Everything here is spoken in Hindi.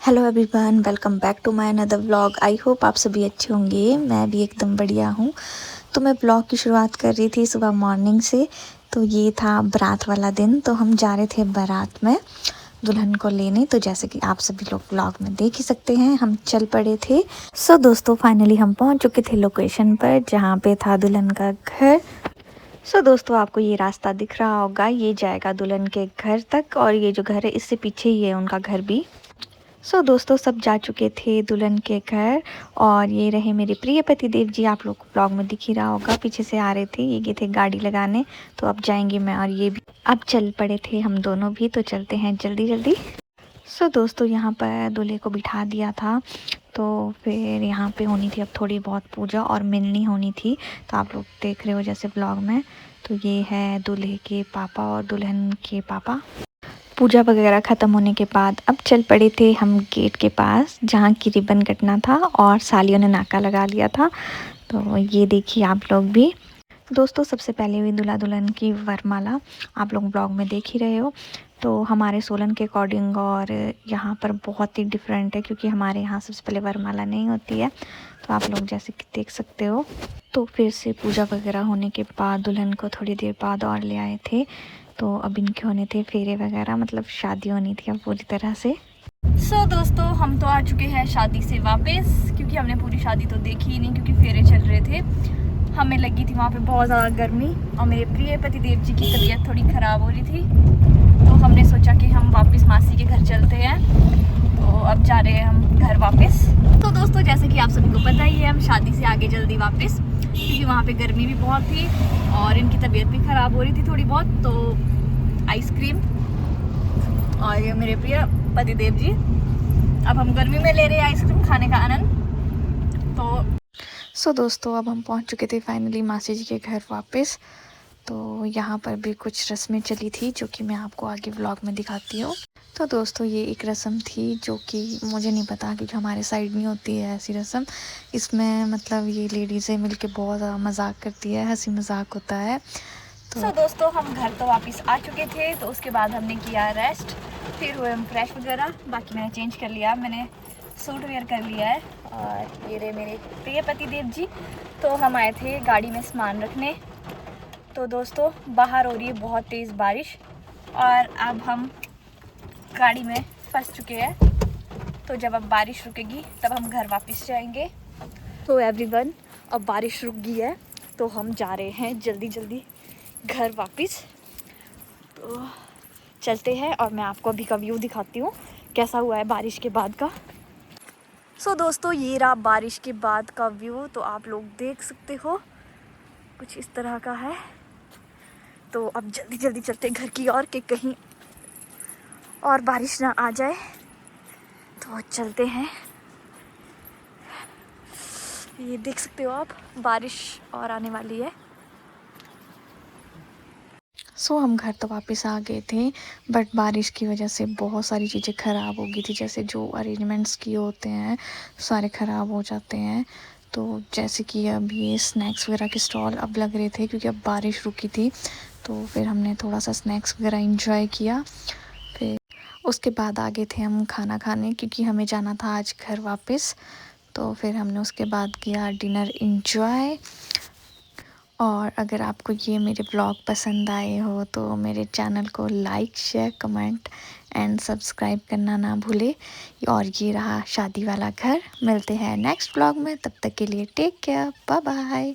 Hello everyone, welcome back to my another vlog. I hope आप सभी अच्छे होंगे। मैं भी एकदम बढ़िया हूँ। तो मैं व्लॉग की शुरुआत कर रही थी सुबह मॉर्निंग से। तो ये था बारात वाला दिन। तो हम जा रहे थे बारात में दुल्हन को लेने। तो जैसे कि आप सभी लोग व्लॉग में देख ही सकते हैं, हम चल पड़े थे। सो दोस्तों, फाइनली हम पहुँच चुके थे लोकेशन पर जहाँ पे था दुल्हन का घर। सो दोस्तों, आपको ये रास्ता दिख रहा होगा, ये जाएगा दुल्हन के घर तक। और ये जो घर है इससे पीछे ही है उनका घर भी। सो दोस्तों, सब जा चुके थे दुल्हन के घर। और ये रहे मेरे प्रिय पति देव जी। आप लोग को ब्लॉग में दिख ही रहा होगा, पीछे से आ रहे थे, ये गए थे गाड़ी लगाने। तो अब जाएंगे मैं और ये भी। अब चल पड़े थे हम दोनों भी। तो चलते हैं जल्दी जल्दी। सो दोस्तों, यहाँ पर दूल्हे को बिठा दिया था। तो फिर यहाँ पे होनी थी अब थोड़ी बहुत पूजा और मिलनी होनी थी। तो आप लोग देख रहे हो जैसे ब्लॉग में। तो ये है दूल्हे के पापा और दुल्हन के पापा। पूजा वगैरह ख़त्म होने के बाद अब चल पड़े थे हम गेट के पास, जहाँ की रिबन कटना था और सालियों ने नाका लगा लिया था। तो ये देखिए आप लोग भी। दोस्तों, सबसे पहले हुई दूल्हा दुल्हन की वरमाला। आप लोग ब्लॉग में देख ही रहे हो। तो हमारे सोलन के अकॉर्डिंग और यहाँ पर बहुत ही डिफरेंट है, क्योंकि हमारे यहाँ सबसे पहले वरमाला नहीं होती है। तो आप लोग जैसे कि देख सकते हो। तो फिर से पूजा वगैरह होने के बाद दुल्हन को थोड़ी देर बाद और ले आए थे। तो अब इनके होने थे फेरे वगैरह, मतलब शादी होनी थी अब पूरी तरह से। दोस्तों, हम तो आ चुके हैं शादी से वापस, क्योंकि हमने पूरी शादी तो देखी ही नहीं, क्योंकि फेरे चल रहे थे। हमें लगी थी वहाँ पे बहुत ज़्यादा गर्मी, और मेरे प्रिय पति देव जी की तबीयत थोड़ी ख़राब हो रही थी। तो हमने सोचा कि हम वापस मासी के घर चलते हैं। तो अब जा रहे हैं हम घर वापस। तो दोस्तों, जैसे कि आप सभी को पता ही है, हम शादी से आगे जल्दी वापस, क्योंकि वहाँ पे गर्मी भी बहुत थी और इनकी तबीयत भी ख़राब हो रही थी थोड़ी बहुत। तो आइसक्रीम और ये मेरे प्रिय पति देव जी, अब हम गर्मी में ले रहे हैं आइसक्रीम खाने का आनंद। तो दोस्तों, अब हम पहुंच चुके थे फाइनली मासी जी के घर वापस। तो यहाँ पर भी कुछ रस्में चली थी, जो कि मैं आपको आगे व्लॉग में दिखाती हूँ। तो दोस्तों, ये एक रस्म थी जो कि मुझे नहीं पता, क्योंकि हमारे साइड नहीं होती है ऐसी रस्म। इसमें मतलब ये लेडीज़ें मिलके बहुत ज़्यादा मजाक करती है, हंसी मजाक होता है। तो दोस्तों, हम घर तो वापस आ चुके थे। तो उसके बाद हमने किया रेस्ट, फिर हुए हम फ्रेश वगैरह। बाकी मैंने चेंज कर लिया, मैंने सूट वेयर कर लिया है। और ये रहे मेरे प्रिय पति देव जी। तो हम आए थे गाड़ी में सामान रखने। तो दोस्तों, बाहर हो रही है बहुत तेज़ बारिश, और अब हम गाड़ी में फंस चुके हैं। तो जब अब बारिश रुकेगी तब हम घर वापस जाएंगे। तो एवरीवन, अब बारिश रुक गई है, तो हम जा रहे हैं जल्दी जल्दी घर वापस। तो चलते हैं, और मैं आपको अभी का व्यू दिखाती हूँ कैसा हुआ है बारिश के बाद का। दोस्तों, ये रहा बारिश के बाद का व्यू। तो आप लोग देख सकते हो, कुछ इस तरह का है। तो अब जल्दी जल्दी चलते घर की ओर, कि कहीं और बारिश ना आ जाए। तो चलते हैं। ये देख सकते हो आप, बारिश और आने वाली है। हम घर तो वापस आ गए थे, बट बारिश की वजह से बहुत सारी चीज़ें ख़राब हो गई थी। जैसे जो अरेंजमेंट्स किए होते हैं सारे ख़राब हो जाते हैं। तो जैसे कि अब ये स्नैक्स वगैरह के स्टॉल अब लग रहे थे, क्योंकि अब बारिश रुकी थी। तो फिर हमने थोड़ा सा स्नैक्स वगैरह इंजॉय किया। फिर उसके बाद आ गए थे हम खाना खाने, क्योंकि हमें जाना था आज घर वापस। तो फिर हमने उसके बाद किया डिनर इंजॉय। और अगर आपको ये मेरे ब्लॉग पसंद आए हो तो मेरे चैनल को like, share, comment and subscribe करना ना भूले। और ये रहा शादी वाला घर। मिलते हैं नेक्स्ट ब्लॉग में, तब तक के लिए टेक केयर, बाय बाय।